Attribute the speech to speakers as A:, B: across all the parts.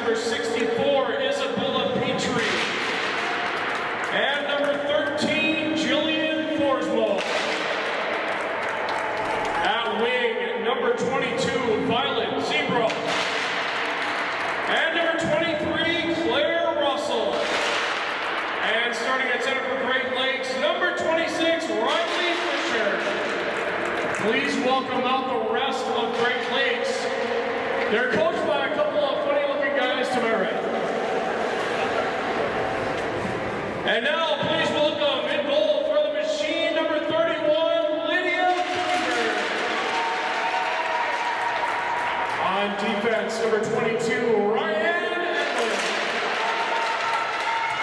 A: number 64, Isabella Petrie. And number 13, Jillian Forsmo. At wing, number 22, Violet Zebro. And number 23, Claire Russell. And starting at center for Great Lakes, number 26, Riley Fisher. Please welcome out the rest of Great Lakes. They're coached by a couple of funny-looking guys to my right. And now, please welcome in goal for the Machine, number 31, Lydia Kuiper. On defense, number 22, Ryan Edwards.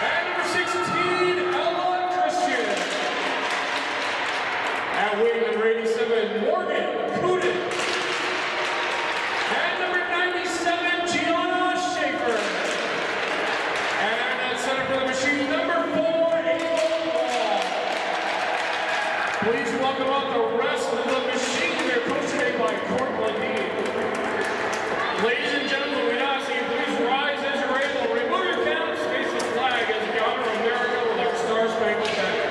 A: And number 16, Ella Christian. At wing, number 87, Morgan Kudin. And number 97, Gianna Schaefer. And at center for the Machine, number 4, Ava Ball. Please welcome out the rest of the Machine. They're coached today by Court Lundeen. Ladies and gentlemen, we ask you please rise as you're able. Remove your caps, face the flag as we honor America with our Star-Spangled Banner.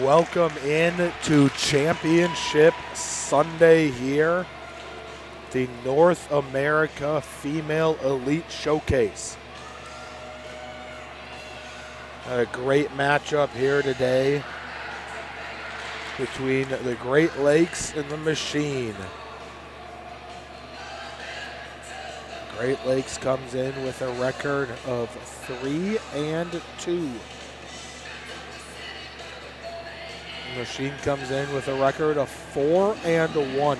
B: Welcome in to Championship Sunday here, the North America Female Elite Showcase. Had a great matchup here today between the Great Lakes and the Machine. Great Lakes comes in with a record of 3-2. Machine comes in with a record of 4-1.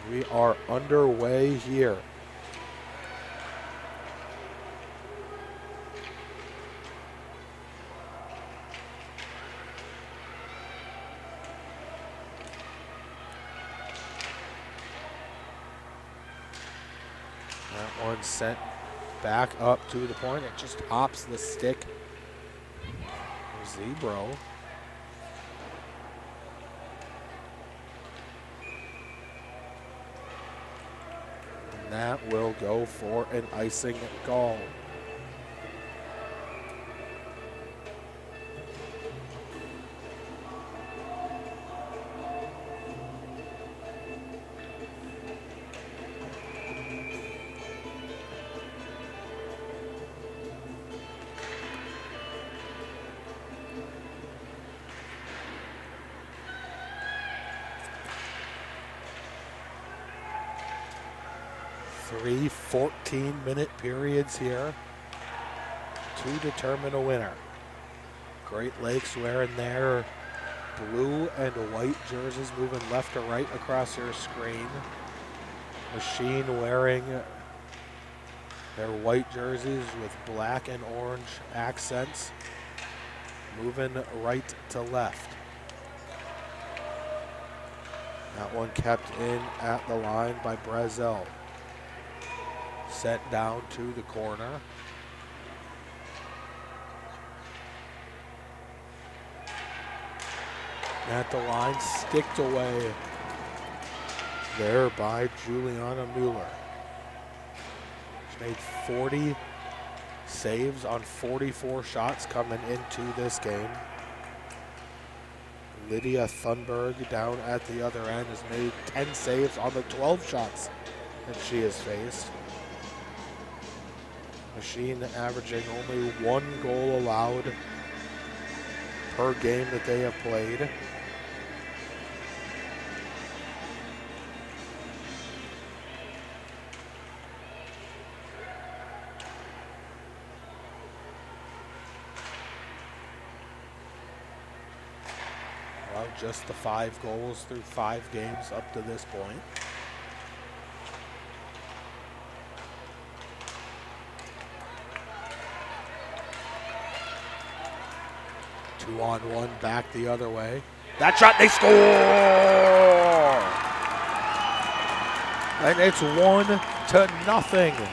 B: We are underway here. That one sent back up to the point. It just hops the stick. Zebro. And that will go for an icing goal. Three 14-minute periods here to determine a winner. Great Lakes wearing their blue and white jerseys, moving left to right across your screen. Machine wearing their white jerseys with black and orange accents, moving right to left. That one kept in at the line by Brazel. Set down to the corner. at the line, sticked away there by Juliana Mueller. She's made 40 saves on 44 shots coming into this game. Lydia Thunberg down at the other end has made 10 saves on the 12 shots that she has faced. Machine averaging only 1 goal allowed per game that they have played. Well, just the 5 goals through 5 games up to this point. Two-on-one back the other way. That shot, they score! And it's 1-0.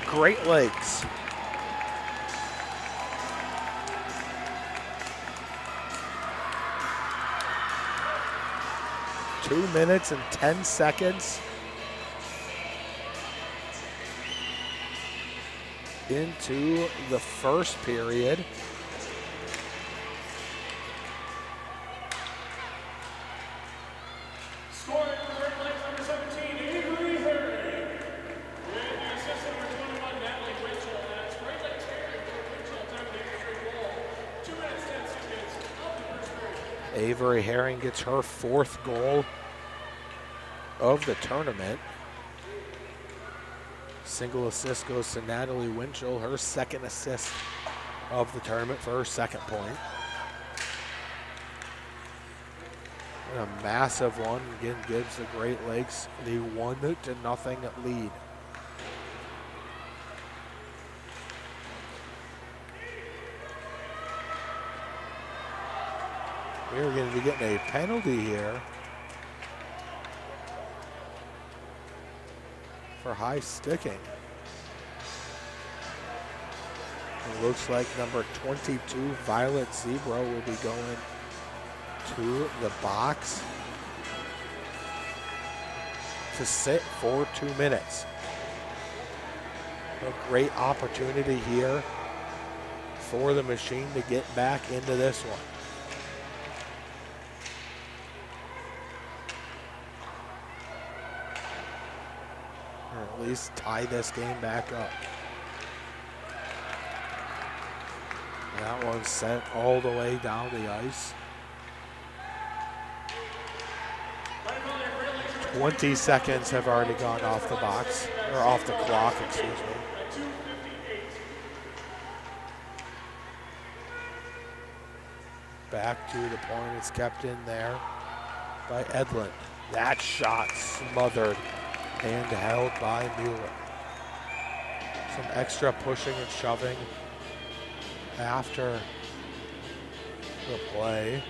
B: Great Lakes. Two minutes and 10 seconds into the first period.
A: Scoring for Great Lakes, number 17, Avery Herring. With the assist, number 21, Natalie Winchell. That's Great Lakes Herring for Winchell, time of the extra goal. 2 minutes, 10 seconds of the first period.
B: Avery Herring gets her 4th goal of the tournament. Single assist goes to Natalie Winchell, her 2nd assist of the tournament for her 2nd point. And a massive one again gives the Great Lakes the 1-0 lead. We're going to be getting a penalty here for high sticking. It looks like number 22, Violet Zebra, will be going to the box to sit for 2 minutes. A great opportunity here for the Machine to get back into this one. Or at least tie this game back up. That one's sent all the way down the ice. 20 seconds have already gone off the box, or off the clock, excuse me. Back to the point, it's kept in there by Edlund. That shot smothered and held by Mueller. Some extra pushing and shoving after the play.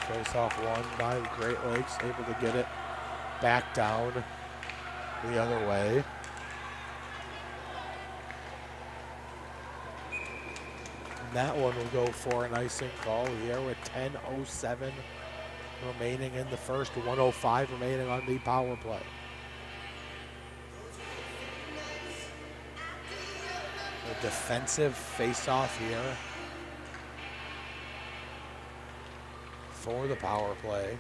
B: Face-off won by the Great Lakes, able to get it back down the other way. And that one will go for an icing call here with 10:07 remaining in the first, 1:05 remaining on the power play. A defensive face-off here for the power play.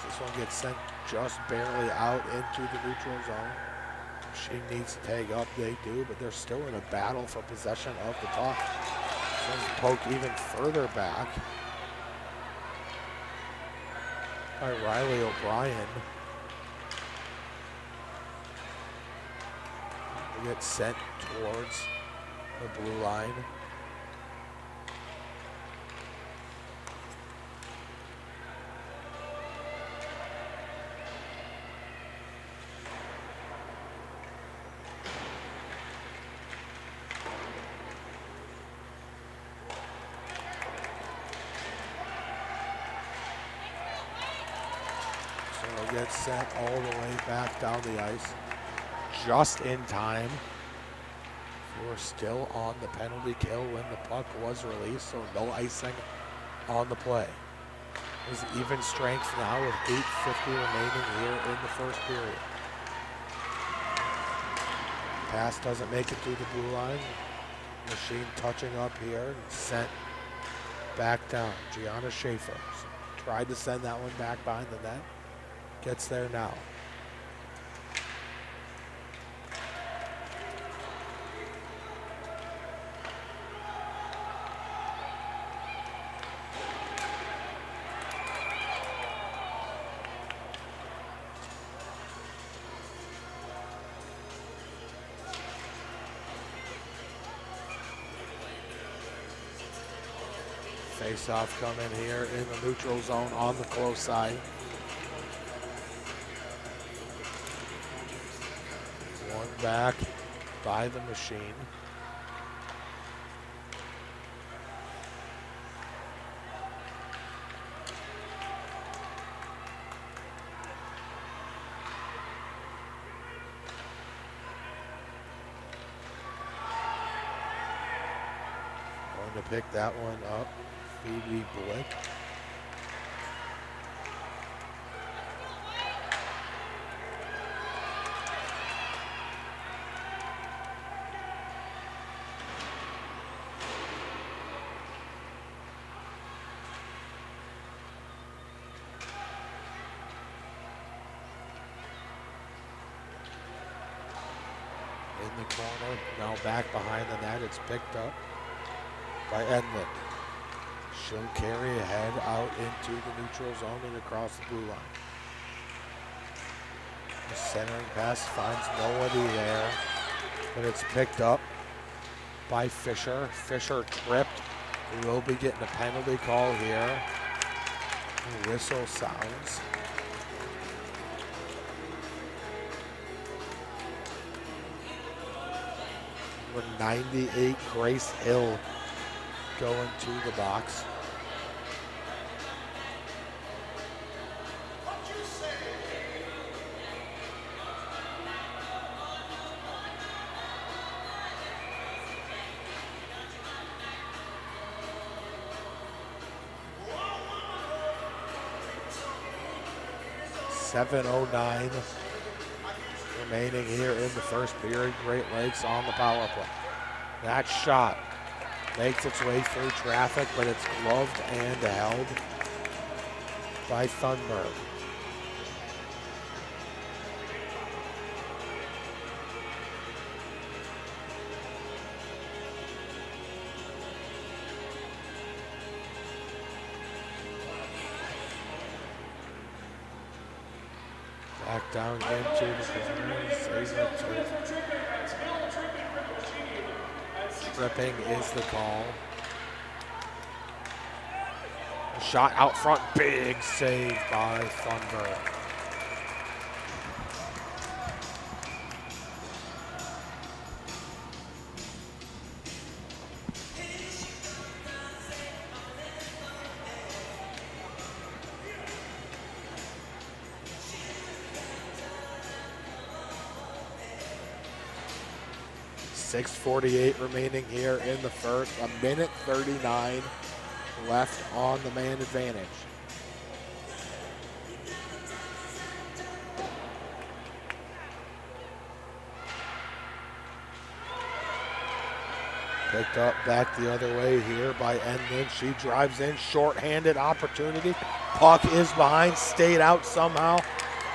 B: This one gets sent just barely out into the neutral zone. She needs to tag up, they do, but they're still in a battle for possession of the puck. This one's poked even further back by Riley O'Brien. We get sent towards the blue line. So get sent all the way back down the ice just in time. We're still on the penalty kill when the puck was released, so no icing on the play. There's even strength now with 8:50 remaining here in the first period. Pass doesn't make it through the blue line. Machine touching up here and sent back down. Gianna Schaefer tried to send that one back behind the net. Gets there now. Face-off coming here in the neutral zone on the close side. One back by the Machine. Going to pick that one up. Phoebe Blick. In the corner, now back behind the net, it's picked up by Edmund. She'll carry ahead out into the neutral zone and across the blue line. The centering pass finds nobody there, but it's picked up by Fisher. Fisher tripped. We will be getting a penalty call here. The whistle sounds. Number 98, Grace Hill, going to the box. .709 remaining here in the first period. Great Lakes on the power play. That shot makes its way through traffic, but it's gloved and held by Thunberg. Back down into the corner. Tripping is the call. Shot out front, big save by Thunberg. .648 remaining here in the first. 1:39 left on the man advantage. Picked up back the other way here by Enlund. She drives in, short-handed opportunity. Puck is behind, stayed out somehow.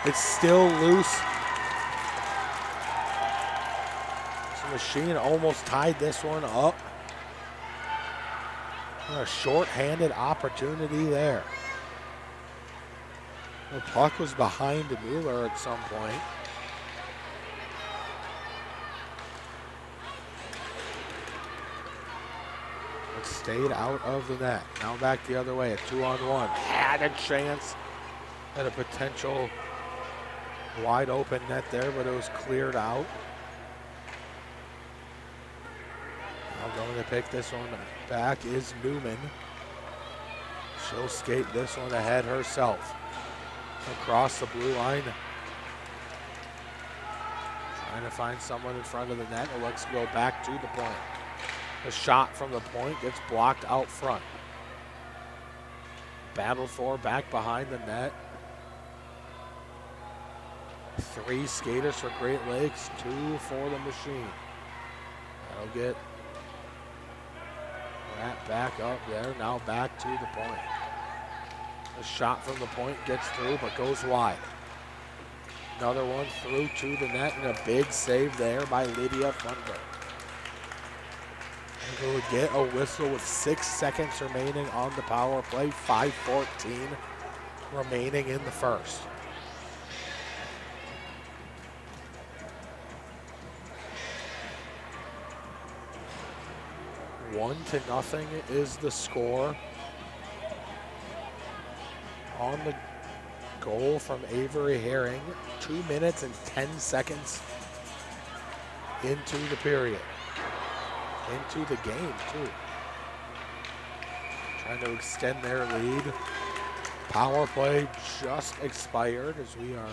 B: It's still loose. Machine almost tied this one up. A short-handed opportunity there. The puck was behind Mueller at some point. It stayed out of the net. Now back the other way, a 2-on-1. Had a chance at a potential wide open net there, but it was cleared out. Now going to pick this one back is Newman. She'll skate this one ahead herself. Across the blue line. Trying to find someone in front of the net. It looks to go back to the point. The shot from the point gets blocked out front. Battle for back behind the net. 3 skaters for Great Lakes, 2 for the Machine. That'll get that back up there. Now back to the point. The shot from the point gets through but goes wide. Another one through to the net and a big save there by Lydia Funberg. We will get a whistle with 6 seconds remaining on the power play. 5:14 remaining in the first. One to nothing is the score. On the goal from Avery Herring. 2 minutes and 10 seconds into the period. Into the game, too. Trying to extend their lead. Power play just expired as we are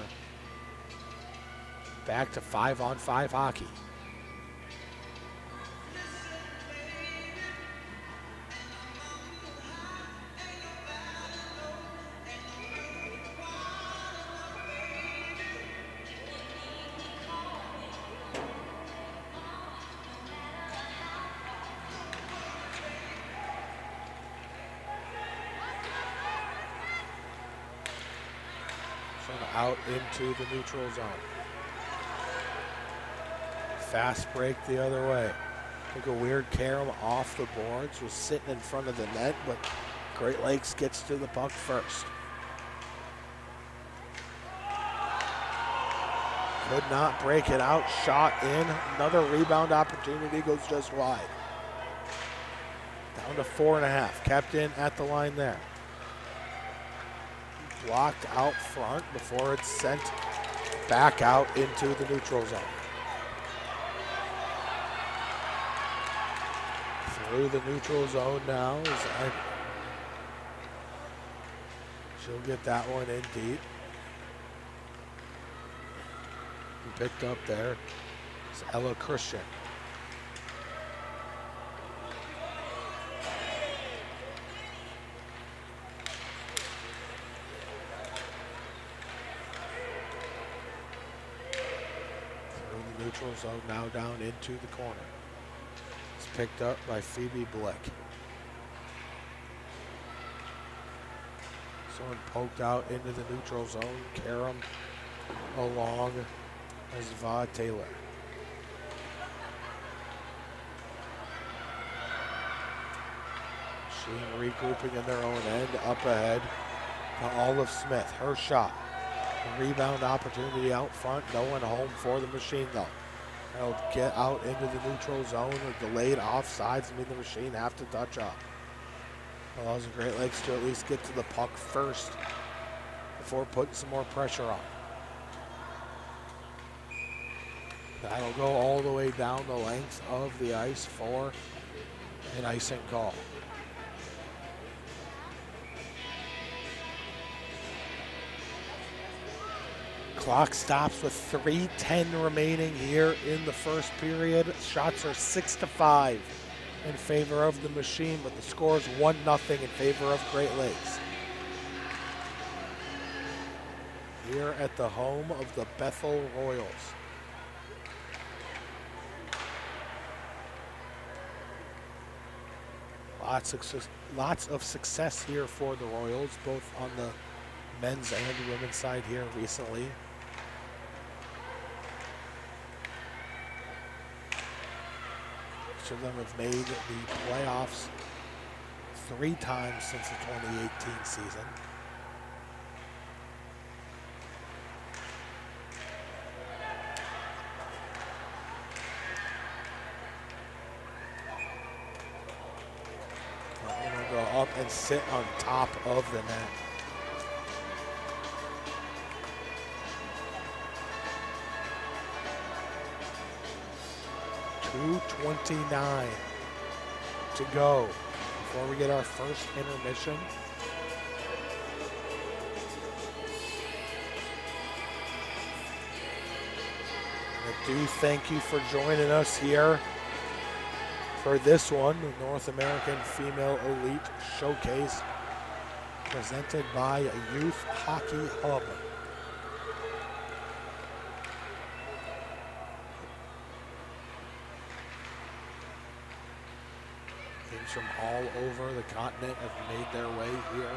B: back to 5-on-5 hockey. Out into the neutral zone. Fast break the other way. Took a weird carom off the boards. Was sitting in front of the net, but Great Lakes gets to the puck first. Could not break it out. Shot in. Another rebound opportunity goes just wide. Down to 4.5. Kept in at the line there. Blocked out front before it's sent back out into the neutral zone. Through the neutral zone now. She'll get that one in deep. And picked up there. It's Ella Christian. Neutral zone now down into the corner. It's picked up by Phoebe Blick. Someone poked out into the neutral zone. Karam along as Va Taylor. Sheen regrouping in their own end. Up ahead to Olive Smith. Her shot. Rebound opportunity out front. No one home for the Machine though. They'll get out into the neutral zone with delayed offsides. I mean, the Machine have to touch up. Allows the Great Lakes to at least get to the puck first before putting some more pressure on. That'll go all the way down the length of the ice for an icing call. Clock stops with 3:10 remaining here in the first period. Shots are 6-5 in favor of the Machine, but the score is 1-0 in favor of Great Lakes. Here at the home of the Bethel Royals. Lots of success here for the Royals, both on the men's and women's side here recently. Each of them have made the playoffs 3 times since the 2018 season. up and sit on top of the net. .229 to go before we get our first intermission. I do thank you for joining us here for this one, the North American Female Elite Showcase, presented by Youth Hockey Hub. Teams from all over the continent have made their way here.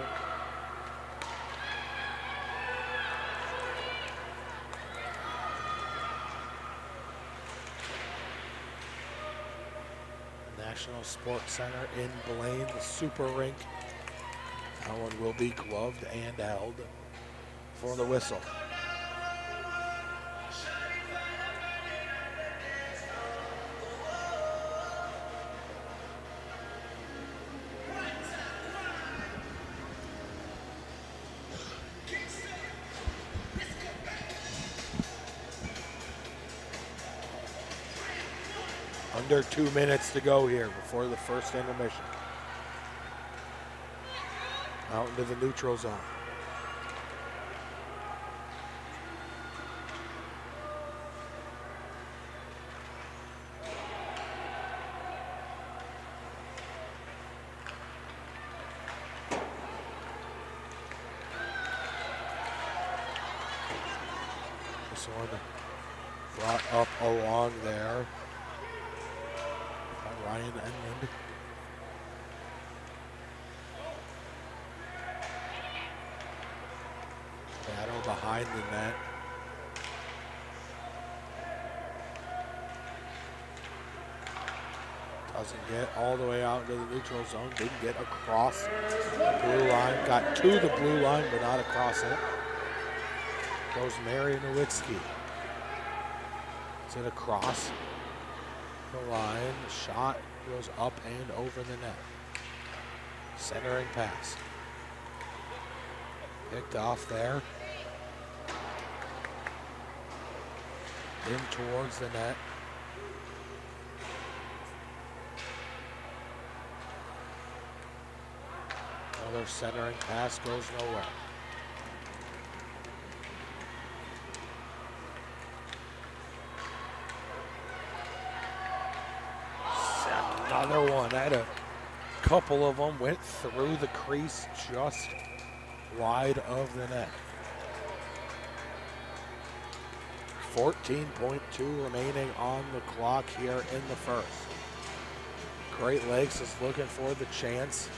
B: National Sports Center in Blaine, the Super Rink. That one will be gloved and held for the whistle. Under 2 minutes to go here before the first intermission. Out into the neutral zone. This one brought up along there. Ryan Enland. Battle behind the net. Doesn't get all the way out into the neutral zone. Didn't get across the blue line. Got to the blue line, but not across it. Goes Mary Nowitzki. Is it across the line? The shot goes up and over the net. Centering pass. Picked off there. In towards the net. Another centering pass goes nowhere. Another one. I had a couple of them went through the crease just wide of the net. 14.2 remaining on the clock here in the first. Great Lakes is looking for the chance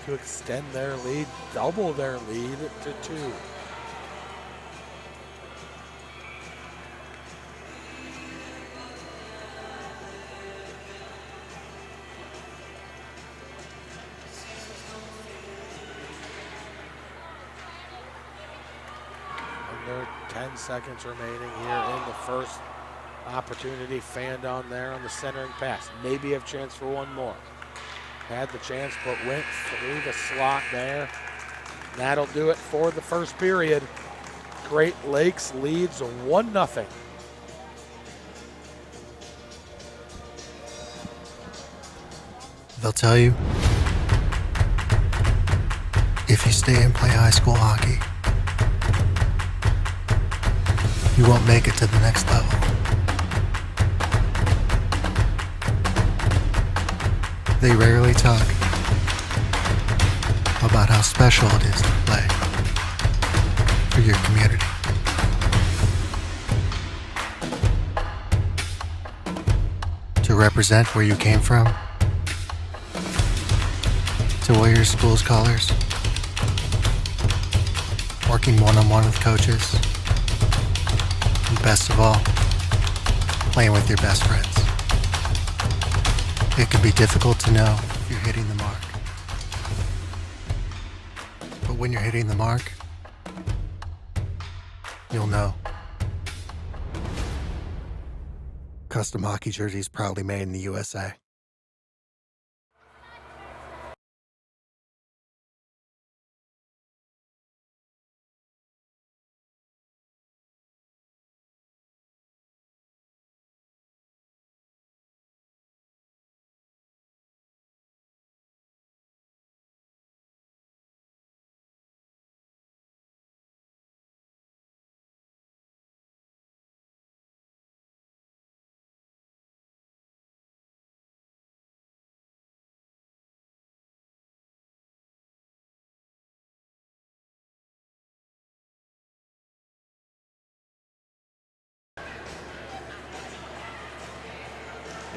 B: to extend their lead, double their lead to 2. Under 10 seconds remaining here in the first. Opportunity fanned on there on the centering pass. Maybe a chance for one more. Had the chance, but went through the slot there. That'll do it for the first period. Great Lakes leads 1-0.
C: They'll tell you, if you stay and play high school hockey, you won't make it to the next level. They rarely talk about how special it is to play for your community. To represent where you came from, to wear your school's colors, working one-on-one with coaches, and best of all, playing with your best friends. It can be difficult to know if you're hitting the mark. But when you're hitting the mark, you'll know. Custom hockey jerseys proudly made in the USA.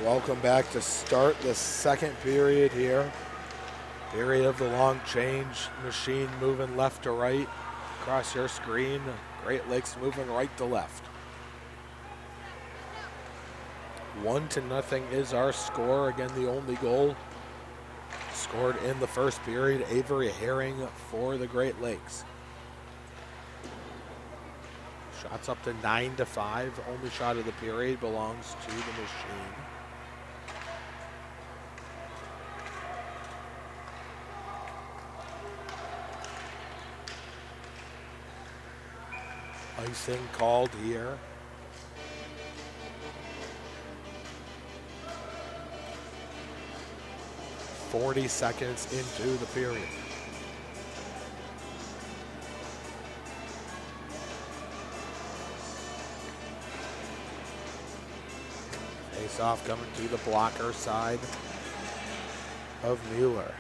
B: Welcome back to start the second period here. Period of the long change machine moving left to right across your screen. Great Lakes moving right to left. 1-0 is our score. Again, the only goal scored in the first period. Avery Herring for the Great Lakes. Shots up to 9-5. Only shot of the period belongs to the machine. Icing called here. "40 seconds into the period. Face off coming to the blocker side of Mueller.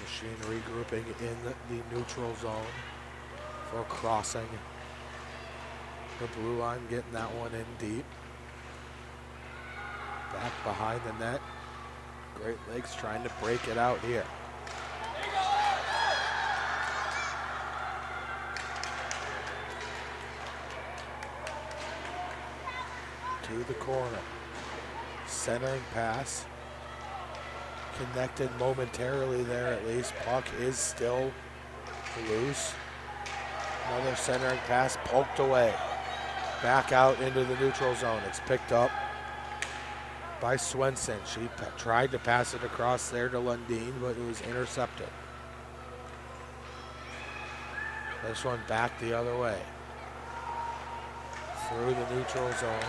B: Machine regrouping in the neutral zone for crossing the blue line, getting that one in deep. Back behind the net. Great Lakes trying to break it out here. To the corner. Centering pass. Connected momentarily there at least. Puck is still loose. Another centering pass poked away. Back out into the neutral zone. It's picked up by Swenson. She tried to pass it across there to Lundeen, but it was intercepted. This one back the other way. Through the neutral zone.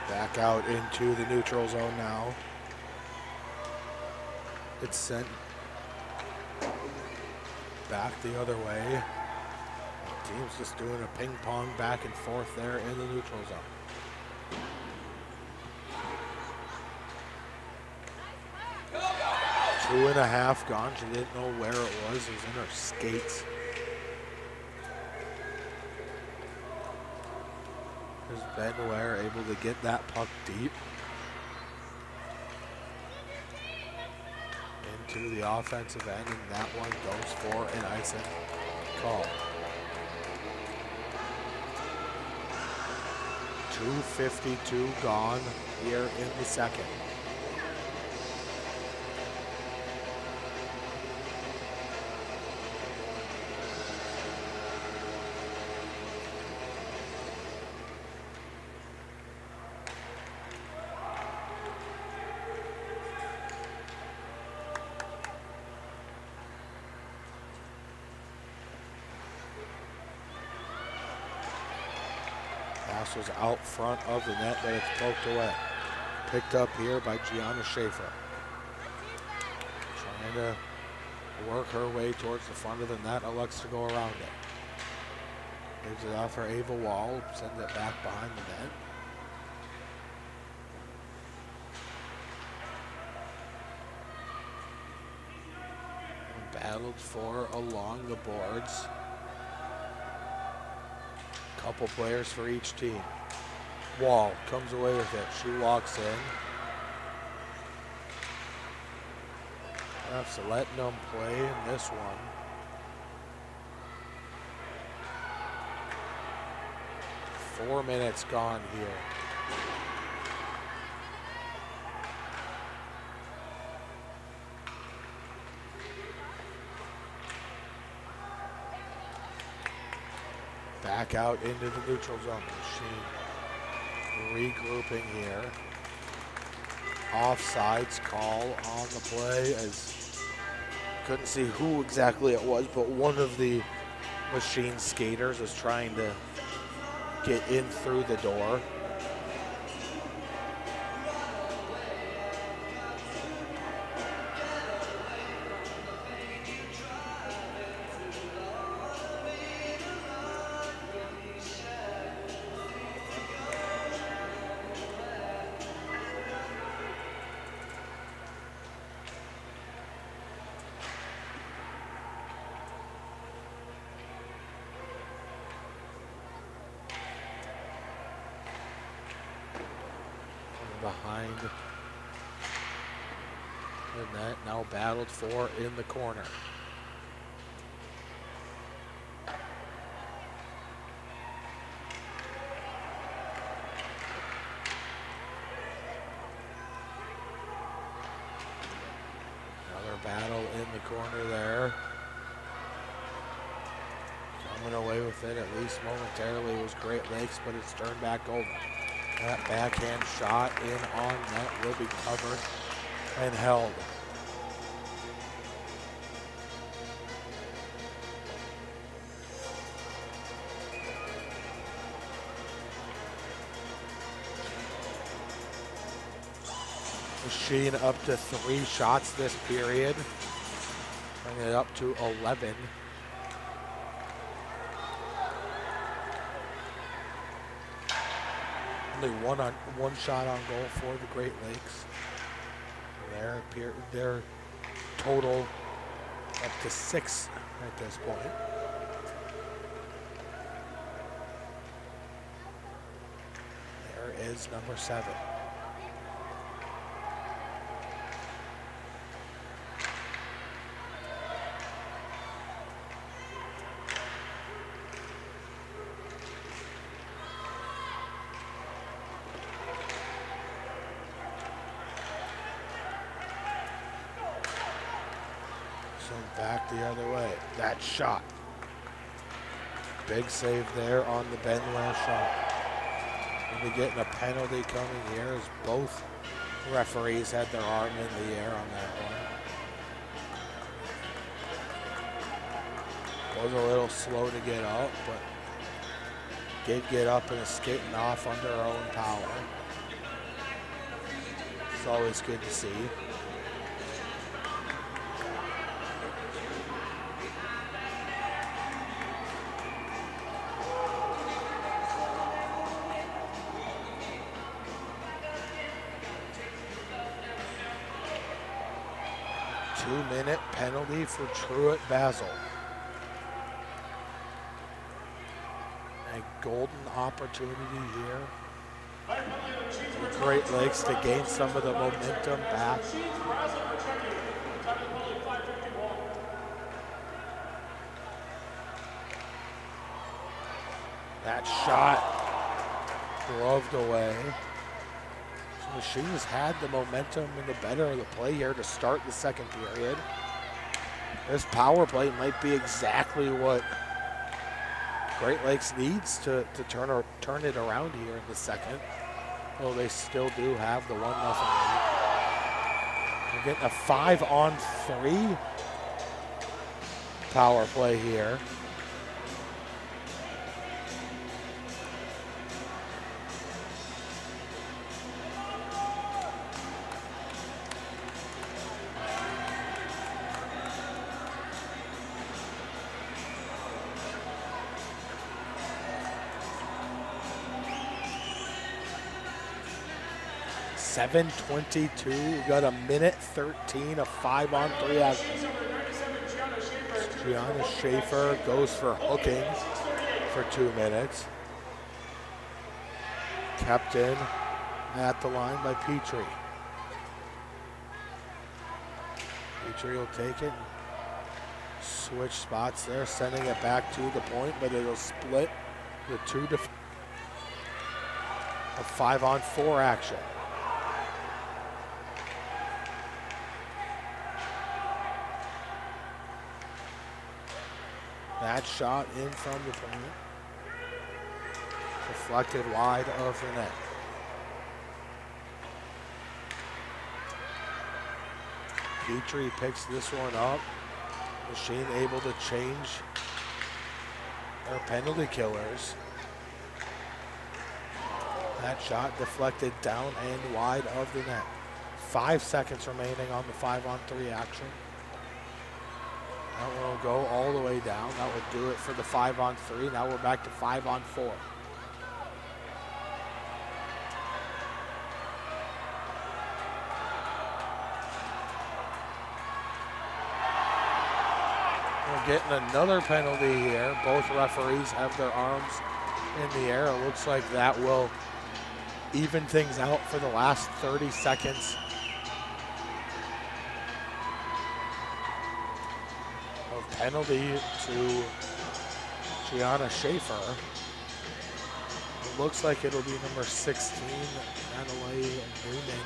B: Back out into the neutral zone now. It's sent back the other way. The team's just doing a ping pong back and forth there in the neutral zone. Two and a half gone. She didn't know where it was. It was in her skates. There's Ben Ware able to get that puck deep into the offensive end, and that one goes for an icing call. 2:52 gone here in the second. Pass was out front of the net, but it's poked away. Picked up here by Gianna Schaefer. Trying to work her way towards the front of the net. Elects to go around it. Gives it off for Ava Wall. Sends it back behind the net. Battled for along the boards. Couple players for each team. Wall comes away with it. She walks in. Refs letting them play in this one. Four minutes gone here. Back out into the neutral zone. Machine regrouping here. Offsides call on the play as Couldn't see who exactly it was, but one of the Machine skaters is trying to get in through the door. Behind the net, now battled for in the corner. Another battle in the corner there. Coming away with it, at least momentarily, was Great Lakes, but it's turned back over. That backhand shot in on net will be covered and held. Machine up to 3 shots this period, bringing it up to 11. Only one shot on goal for the Great Lakes. Their total up to 6 at this point. There is number 7. Back the other way. That shot. Big save there on the Benwell shot. We'll be getting a penalty coming here as both referees had their arm in the air on that one. Was a little slow to get up, but did get up and is skating off under her own power. It's always good to see. Two-minute penalty for Truett Basel. A golden opportunity here for the Great Lakes to gain some of the momentum back. That shot gloved away. Machines had the momentum and the better of the play here to start the second period. This power play might be exactly what Great Lakes needs to turn it around here in the second. Though they still do have the 1-0 lead. We're getting a 5-on-3 power play here. .722, we got a minute 13 of 5-on-3 action. Gianna Schaefer goes for hooking for 2 minutes. Kept in at the line by Petrie. Petrie will take it, switch spots there, sending it back to the point, but it'll split the 2 to 5-on-4 action. That shot in from the point, deflected wide of the net. Petrie picks this one up, Machine able to change their penalty killers. That shot deflected down and wide of the net. 5 seconds remaining on the 5-on-3 action. That will go all the way down. That will do it for the 5-on-3. Now we're back to 5-on-4. We're getting another penalty here. Both referees have their arms in the air. It looks like that will even things out for the last 30 seconds of penalty to Gianna Schaefer. It looks like it'll be number 16, Natalie Newman,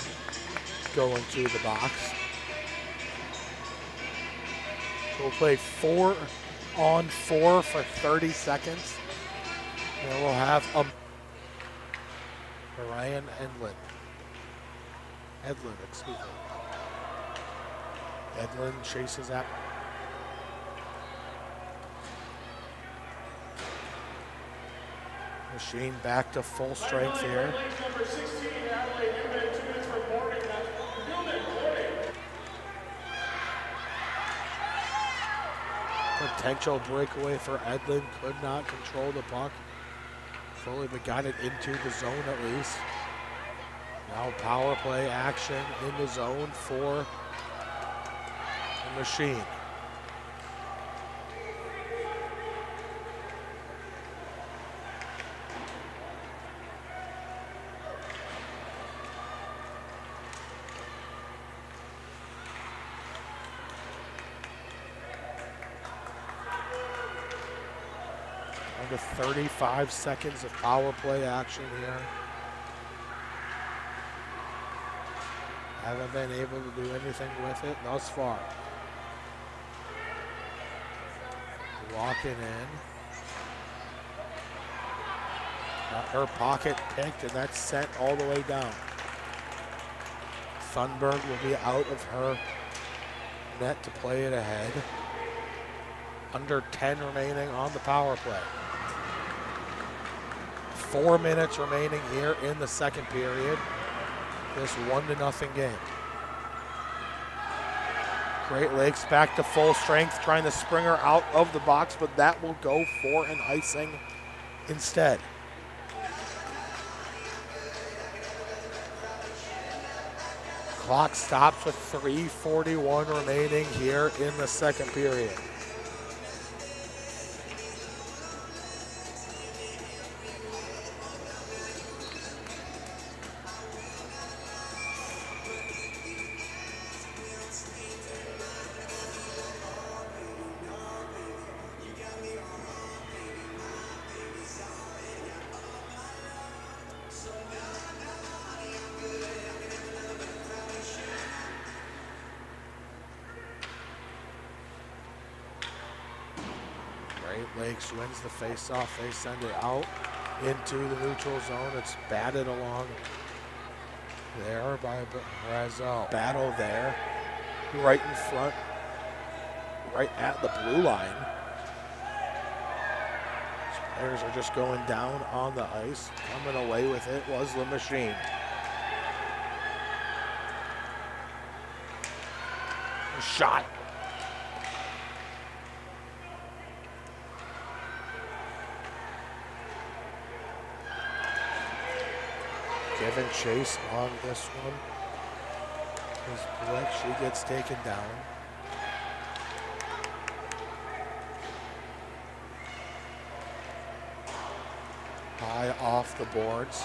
B: going to the box. So we'll play 4-on-4 for 30 seconds. And we'll have Ryan Edlin, excuse me. Edlin chases at. Machine back to full strength here.
A: Number 16, Natalie Newman, 2 minutes for boarding. Newman boarding.
B: Potential breakaway for Edlin, could not control the puck fully, but got it into the zone at least. Now power play action in the zone for the Machine. Under 35 seconds of power play action here. Haven't been able to do anything with it thus far. Walking in. Got her pocket picked, and that's sent all the way down. Thunberg will be out of her net to play it ahead. Under 10 remaining on the power play. 4 minutes remaining here in the second period. This 1-0 game. Great Lakes back to full strength, trying to spring her out of the box, but that will go for an icing instead. Clock stops with 3:41 remaining here in the second period. Lakes wins the face-off. They send it out into the neutral zone. It's batted along there by Brazel. Battle there, right in front, right at the blue line. These players are just going down on the ice. Coming away with it was the Machine. A shot. Give and chase on this one. As Blick, she gets taken down. High off the boards.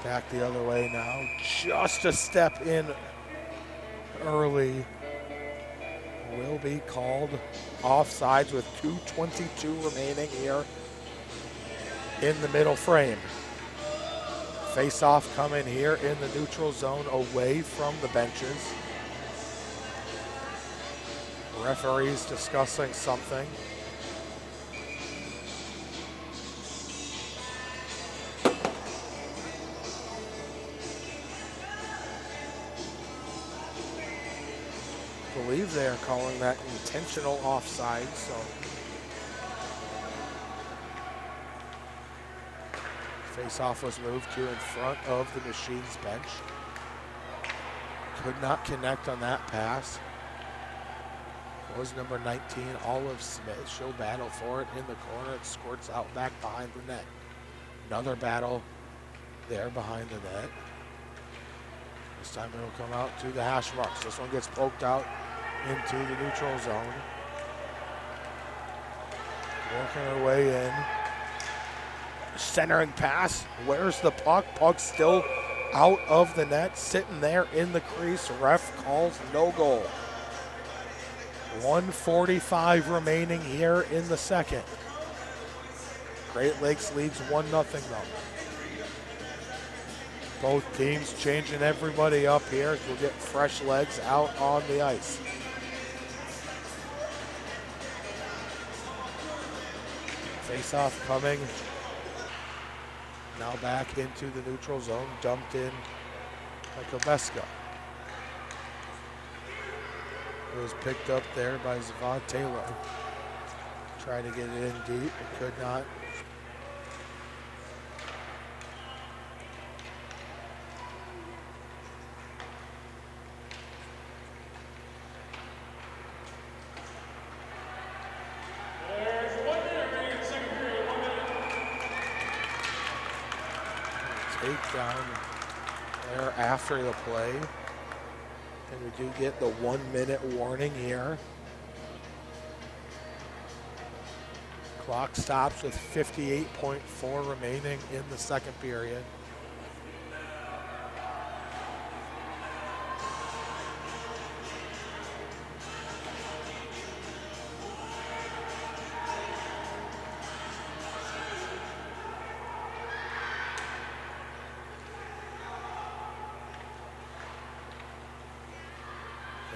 B: Back the other way now. Just a step in early. Will be called offsides with 2:22 remaining here in the middle frame. Face-off coming here in the neutral zone away from the benches. Referees discussing something. believe they are calling that intentional offside, so face-off was moved to in front of the Machine's bench. Could not connect on that pass. It was number 19, Olive Smith. She'll battle for it in the corner. It squirts out back behind the net. Another battle there behind the net. This time it'll come out to the hash marks. This one gets poked out into the neutral zone. Working her way in. Centering pass. Where's the puck? Puck still out of the net, sitting there in the crease. Ref calls no goal. 1:45 remaining here in the second. Great Lakes leads 1-0 though. Both teams changing everybody up here as we'll get fresh legs out on the ice. Face-off coming. Now back into the neutral zone, dumped in by Kobeska. It was picked up there by Zavon Taylor. Tried to get it in deep, but could not. Takedown there after the play. And we do get the 1-minute warning here. Clock stops with 58.4 remaining in the second period.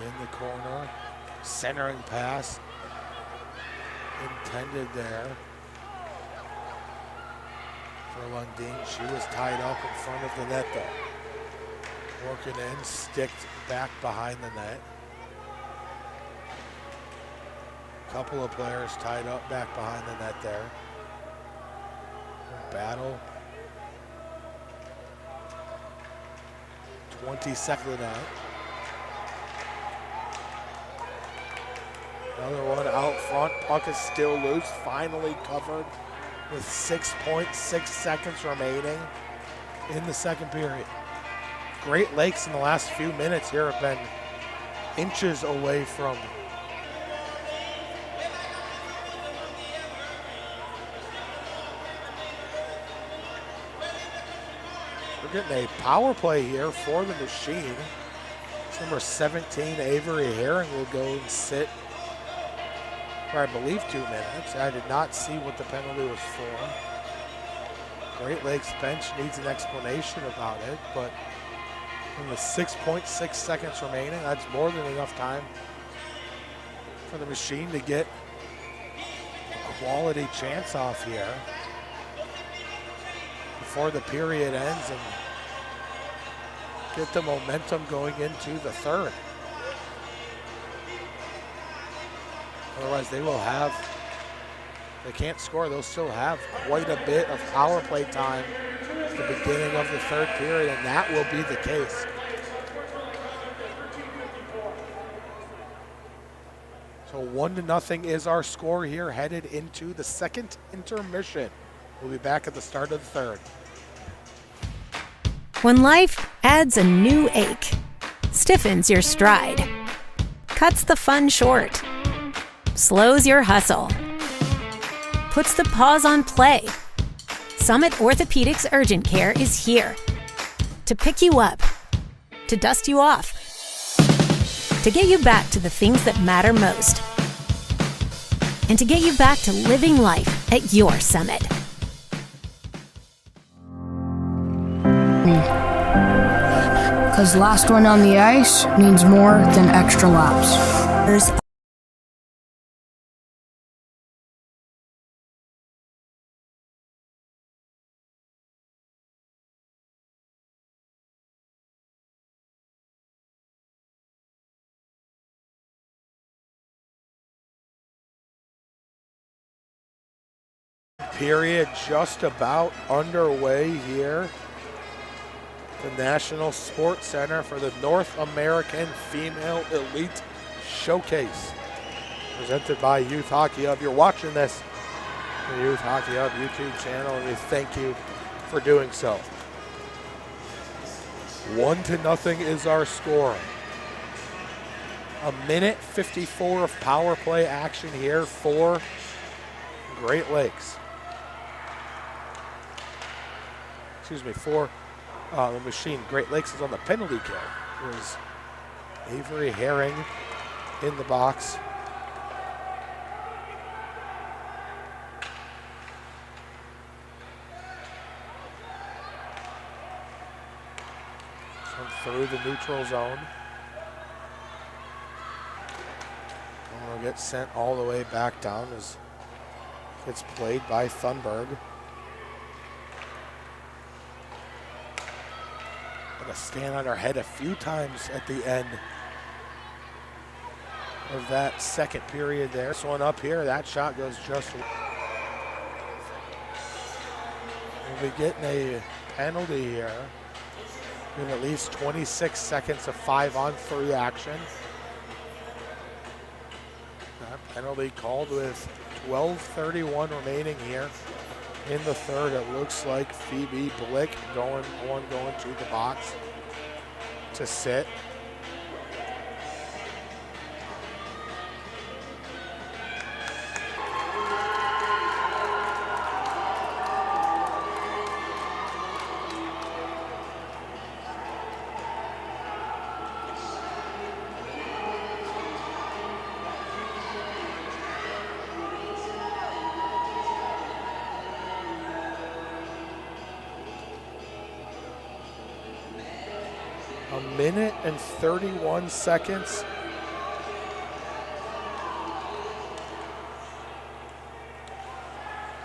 B: In the corner, centering pass intended there for Lundin. She was tied up in front of the net though. Working in, sticked back behind the net. Couple of players tied up back behind the net there. Battle. 20 seconds of that. Another one out front. Puck is still loose. Finally covered with 6.6 seconds remaining in the second period. Great Lakes in the last few minutes here have been inches away from we're getting a power play here for the Machine. It's number 17, Avery Herring, will go and sit for, I believe, 2 minutes. I did not see what the penalty was for. Great Lakes bench needs an explanation about it, but in the 6.6 seconds remaining, that's more than enough time for the Machine to get a quality chance off here before the period ends and get the momentum going into the third. Otherwise, they will have, they can't score, they'll still have quite a bit of power play time at the beginning of the third period, and that will be the case. So 1-0 is our score here, headed into the second intermission. We'll be back at the start of the third.
D: When life adds a new ache, stiffens your stride, cuts the fun short, slows your hustle, puts the pause on play, Summit Orthopedics Urgent Care is here to pick you up, to dust you off, to get you back to the things that matter most, and to get you back to living life at your Summit.
E: Because last one on the ice means more than extra laps.
B: period just about underway here. The National Sports Center for the North American Female Elite Showcase. Presented by Youth Hockey Hub. You're watching this on the Youth Hockey Hub YouTube channel, and we thank you for doing so. 1-0 is our score. A minute 54 of power play action here for Great Lakes. Excuse me, for the Machine. Great Lakes is on the penalty kill. It was Avery Herring in the box. Through the neutral zone. And will get sent all the way back down as it's played by Thunberg. Gonna stand on her head a few times at the end of that second period there. This one up here, that shot goes just. We'll be getting a penalty here. In at least 26 seconds of 5-on-3 action. That penalty called with 12:31 remaining here in the third. It looks like Phoebe Blick going to the box to sit. A minute and 31 seconds.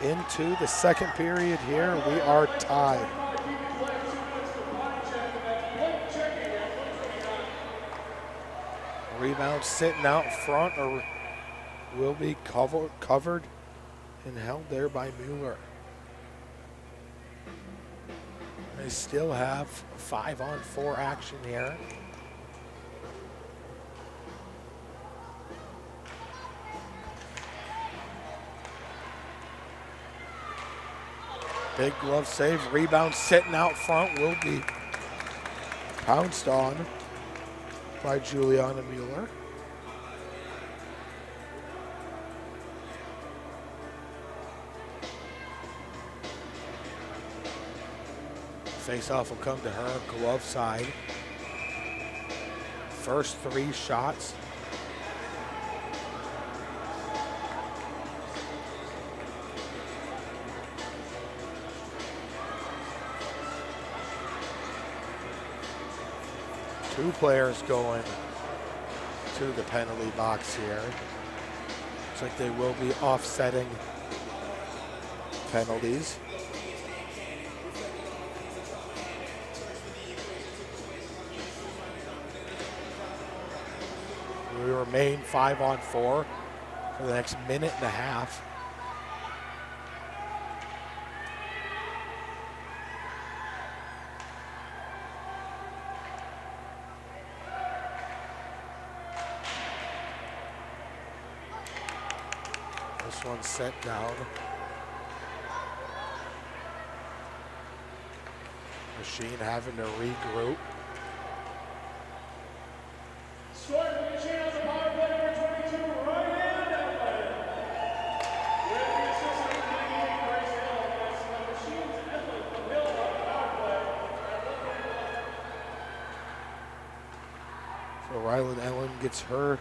B: Into the second period here, we are tied. Rebound sitting out front or will be covered and held there by Mueller. They still have 5-on-4 action here. Big glove save, rebound sitting out front will be pounced on by Juliana Mueller. Face-off will come to her, glove side. First 3 shots. Two players going to the penalty box here. Looks like they will be offsetting penalties. We remain 5-on-4 for the next minute and a half. This one's set down. Machine having to regroup. So Ryland Ellen gets her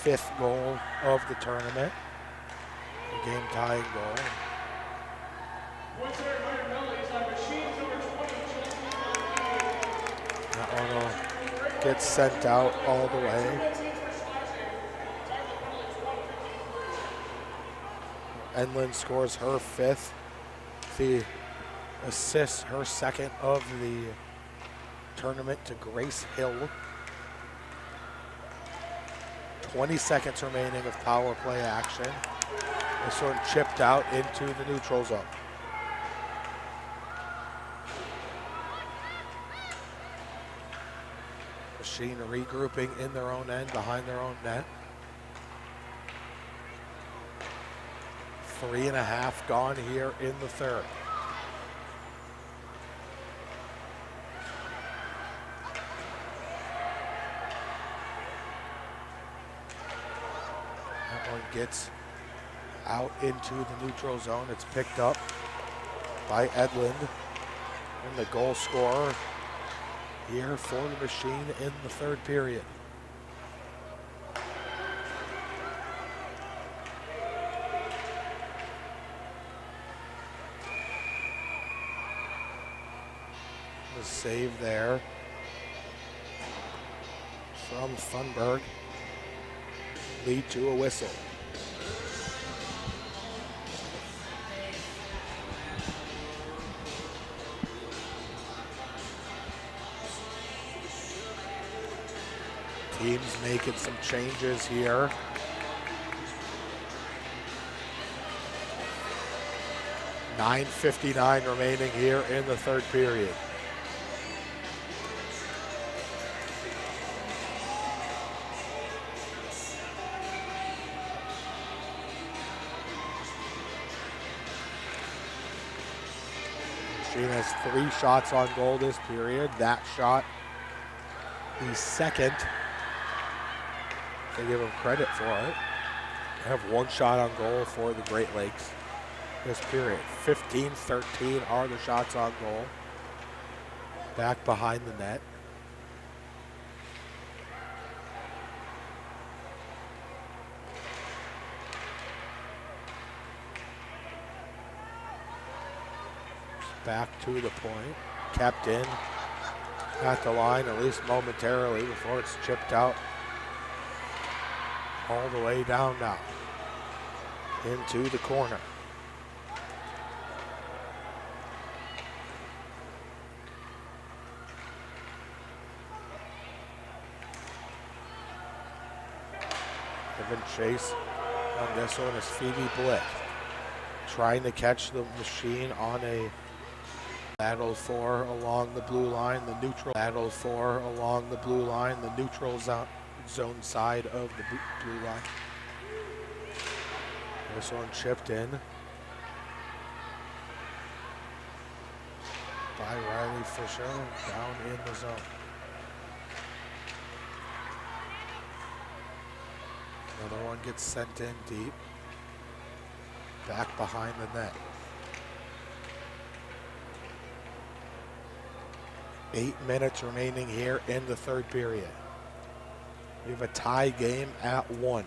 B: 5th goal of the tournament. A game tying goal. That one will get sent out all the way. Enlund scores her 5th. The assist, her 2nd of the tournament to Grace Hill. 20 seconds remaining of power play action. This one chipped out into the neutral zone. Machine regrouping in their own end, behind their own net. 3.5 gone here in the third. That one gets out into the neutral zone. It's picked up by Edlund, and the goal scorer here for the Machine in the third period. The save there from Thunberg lead to a whistle. Teams making some changes here. $9:59 remaining here in the third period. Machine has 3 shots on goal this period. That shot, the second. They give them credit for it. They have 1 shot on goal for the Great Lakes this period. 15-13 are the shots on goal. Back behind the net. Back to the point. Kept in at the line, at least momentarily, before it's chipped out. All the way down now into the corner. Giving chase on this one is Phoebe Blick, trying to catch the Machine on a battle for along the blue line, the neutral battle for along the blue line, the neutral zone side of the blue line. This one chipped in by Riley Fisher, down in the zone. Another one gets sent in deep, back behind the net. 8 minutes remaining here in the third period. We have a tie game at 1.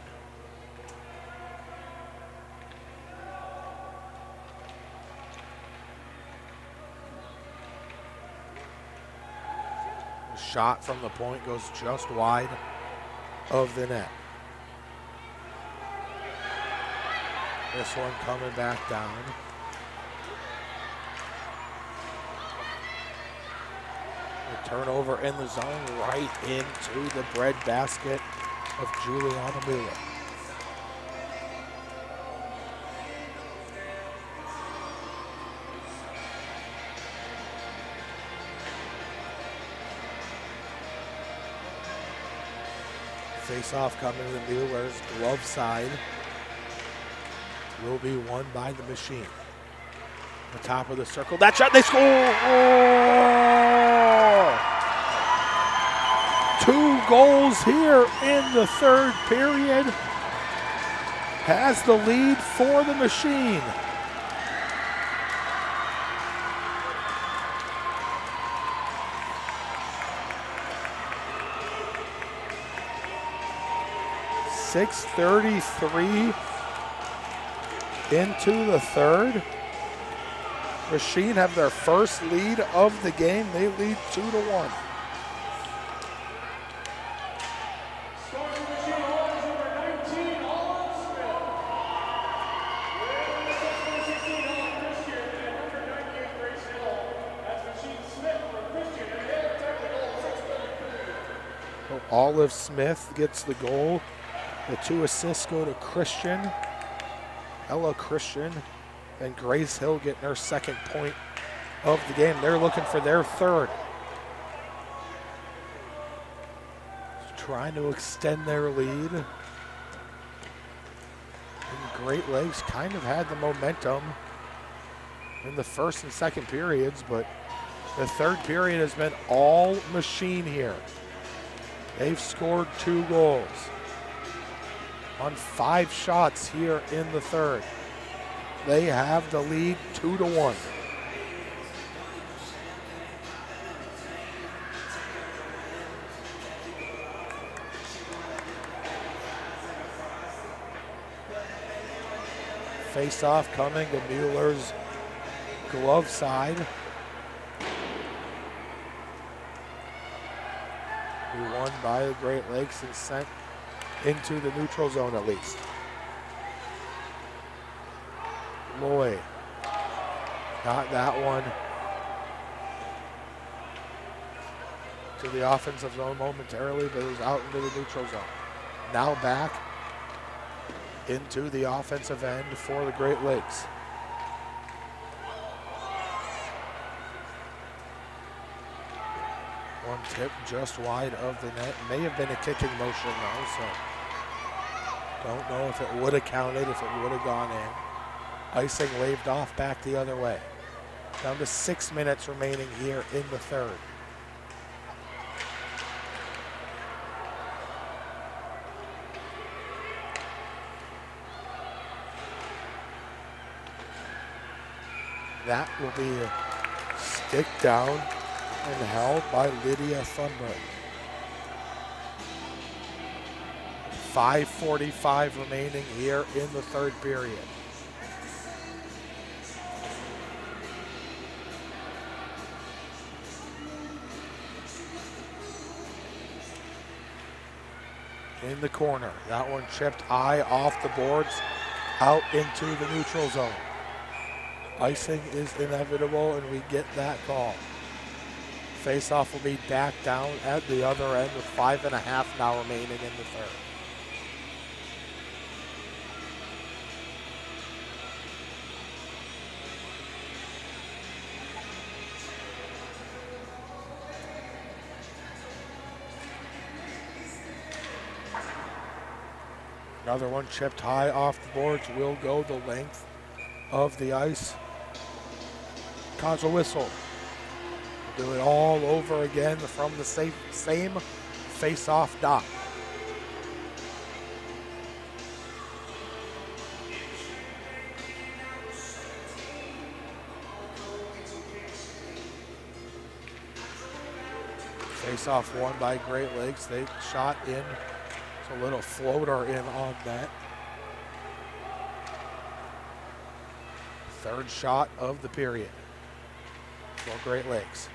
B: The shot from the point goes just wide of the net. This one coming back down. The turnover in the zone, right into the breadbasket of Juliana Mueller. Face-off coming to the Mueller's glove side. Will be won by the Machine. The top of the circle. That shot, they score! Oh! 2 goals here in the third period. Has the lead for the Machine. .633 into the third. Machine have their first lead of the game. They lead 2-1. Olive Smith gets the goal. The 2 assists go to Christian. Ella Christian and Grace Hill getting their second point of the game. They're looking for their third. Trying to extend their lead. And Great Lakes kind of had the momentum in the first and second periods, but the third period has been all machine here. They've scored 2 goals on 5 shots here in the third. They have the lead 2-1. Face-off coming to Mueller's glove side. Be won by the Great Lakes and sent into the neutral zone at least. Loy got that one to the offensive zone momentarily, but it was out into the neutral zone. Now back into the offensive end for the Great Lakes. One tip just wide of the net. May have been a kicking motion though, so don't know if it would have counted, if it would have gone in. Icing waved off back the other way. Down to 6 minutes remaining here in the third. That will be a stick down and held by Lydia Thunberg. 5:45 remaining here in the third period. In the corner, that one chipped high off the boards, out into the neutral zone. Icing is inevitable, and we get that call. Face-off will be back down at the other end with 5.5 now remaining in the third. Another one chipped high off the boards will go the length of the ice. Consul whistle. We'll do it all over again from the same face-off dot. Face-off won by Great Lakes. They shot in. It's a little floater in on that. Third shot of the period for Great Lakes.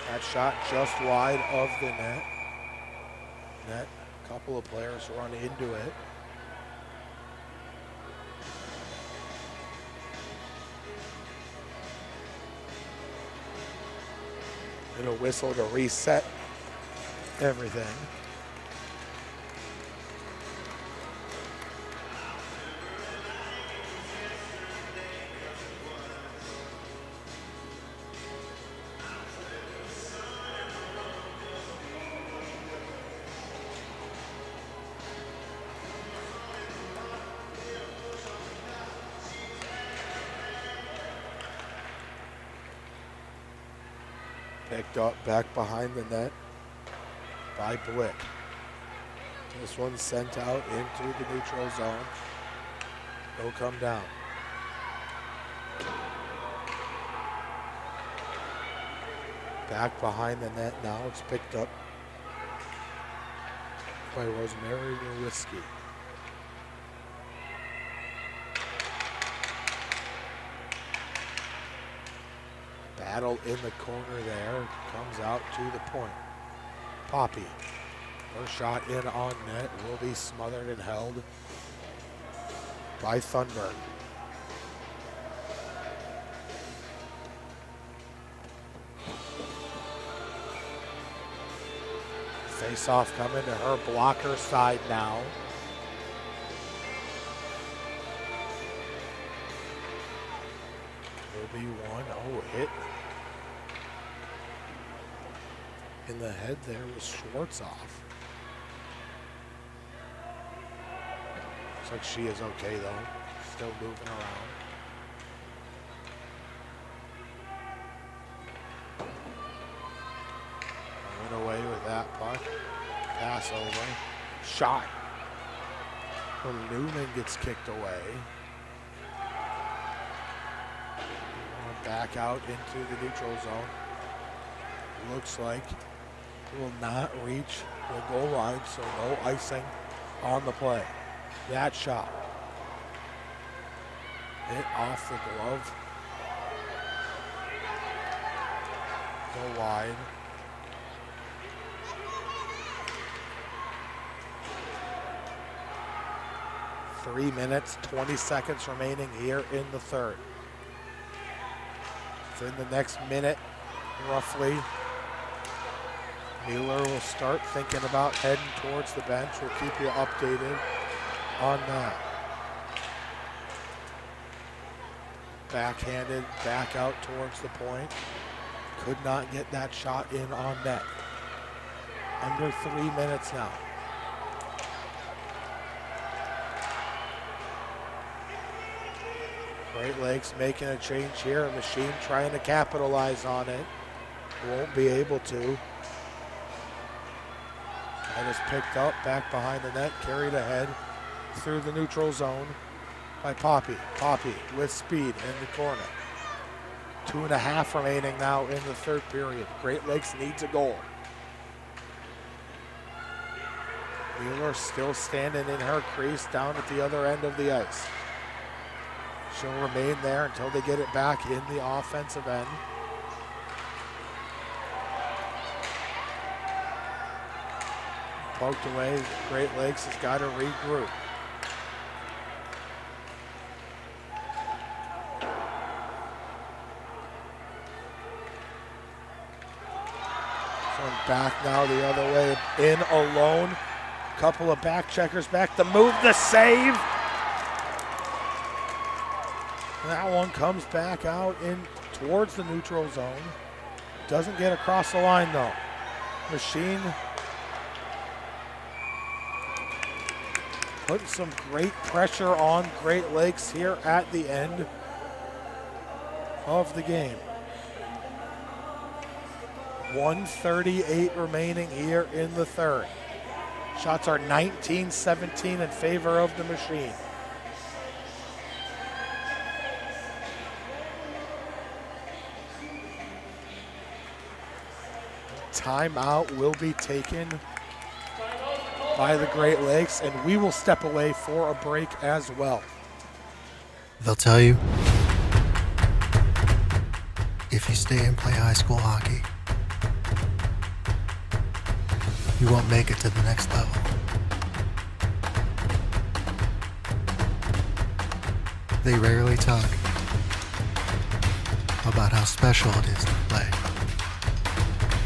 B: That shot just wide of the net. A couple of players run into it. And a whistle to reset everything. Picked up back behind the net by Blick. This one's sent out into the neutral zone. It'll come down. Back behind the net now. It's picked up by Rosemary Nowicki. Battle in the corner there, comes out to the point. Poppy, first shot in on net, will be smothered and held by Thunberg. Face-off coming to her blocker side now. Will be one. Oh, hit in the head there was Schwartz off. Looks like she is okay though. Still moving around. Went away with that puck. Pass over. Shot. Well, Newman gets kicked away. Back out into the neutral zone. Looks like it will not reach the goal line, so no icing on the play. That shot. Hit off the glove. Go wide. Three minutes, 20 seconds remaining here in the third. In the next minute, roughly, Mueller will start thinking about heading towards the bench. We'll keep you updated on that. Backhanded, back out towards the point. Could not get that shot in on net. Under 3 minutes now. Great Lakes making a change here. A Machine trying to capitalize on it. Won't be able to. That is picked up back behind the net, carried ahead through the neutral zone by Poppy. Poppy with speed in the corner. 2.5 remaining now in the third period. Great Lakes needs a goal. Mueller still standing in her crease down at the other end of the ice. She'll remain there until they get it back in the offensive end. Poked away, Great Lakes has got to regroup. Going back now the other way, in alone. Couple of back checkers back, the move, the save. That one comes back out in towards the neutral zone. Doesn't get across the line though. Machine putting some great pressure on Great Lakes here at the end of the game. 1:38 remaining here in the third. Shots are 19-17 in favor of the Machine. Timeout will be taken by the Great Lakes, and we will step away for a break as well.
C: They'll tell you, if you stay and play high school hockey, you won't make it to the next level. They rarely talk about how special it is to play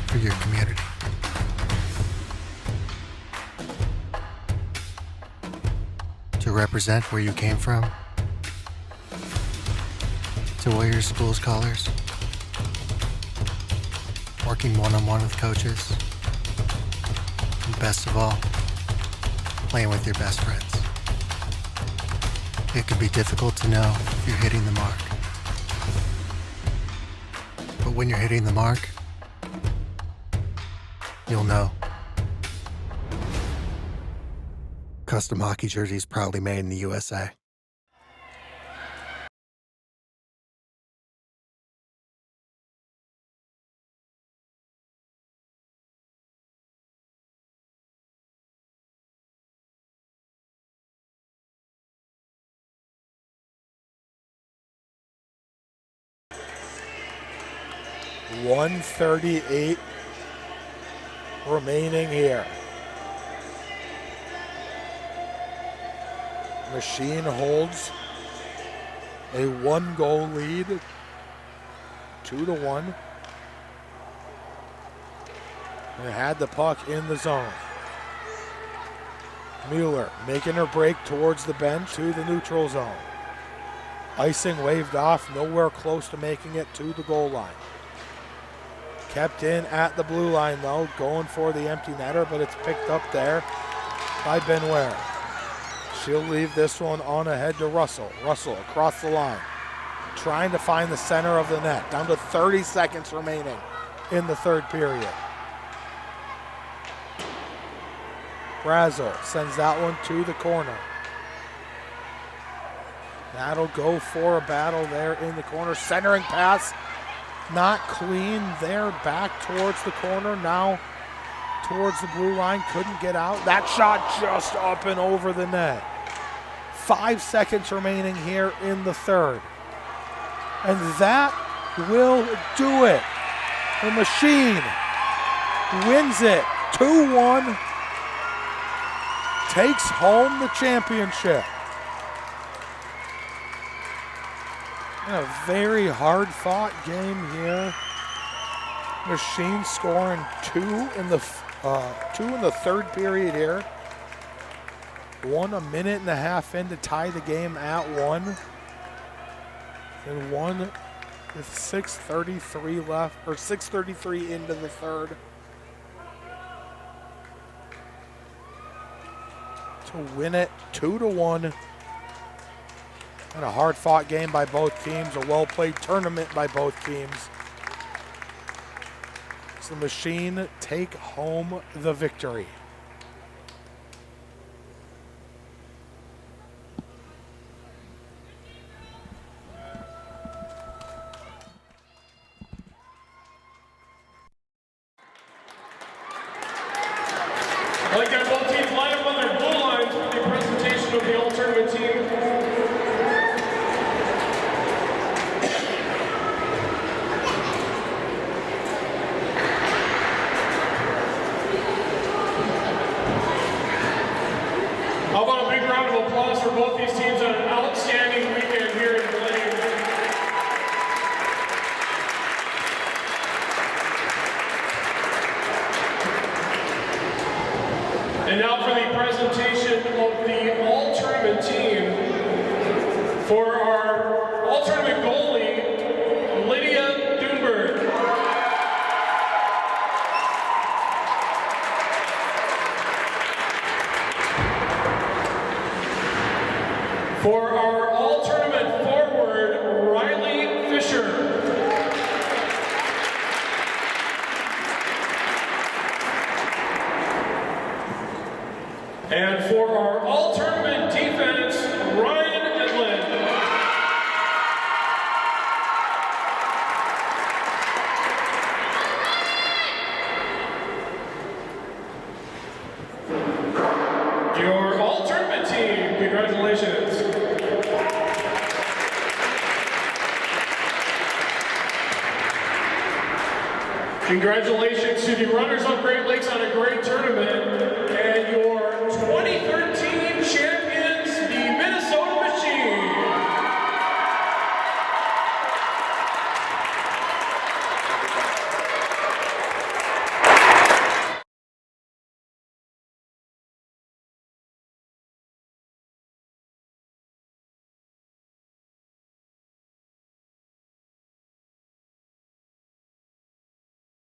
C: for your community. To represent where you came from, to wear your school's colors, working one-on-one with coaches, and best of all, playing with your best friends. It can be difficult to know if you're hitting the mark. But when you're hitting the mark, you'll know. Custom hockey jerseys proudly made in the USA.
B: .138 remaining here. Machine holds a 1-goal lead, 2-1. And had the puck in the zone. Mueller making her break towards the bench to the neutral zone. Icing waved off, nowhere close to making it to the goal line. Kept in at the blue line though, going for the empty netter, but it's picked up there by Benoit. She'll leave this one on ahead to Russell. Russell across the line, trying to find the center of the net. Down to 30 seconds remaining in the third period. Brazel sends that one to the corner. That'll go for a battle there in the corner. Centering pass, not clean there, back towards the corner. Now towards the blue line, couldn't get out. That shot just up and over the net. 5 seconds remaining here in the third. And that will do it. The Machine wins it 2-1, takes home the championship. In a very hard-fought game here. Machine scoring two in the third period here. 1 minute and a half in to tie the game at 1. And 1 with 6:33 left, or 6:33 into the third. To win it 2-1. And a hard-fought game by both teams, a well-played tournament by both teams. So the Machine take home the victory.
A: I'd like to have both teams line up on their blue lines for the presentation of the all-tournament team. How about a big round of applause for both these teams on an outstanding weekend here in Blaine. And now for the presentation of the all-tournament team. For our all-tournament goalie, Lydia Dunberg. For our all-tournament forward, Riley Fisher. And for our all-tournament defense, Ryan Edlund. Your all-tournament team, congratulations. Congratulations to the runners-up Great Lakes on a great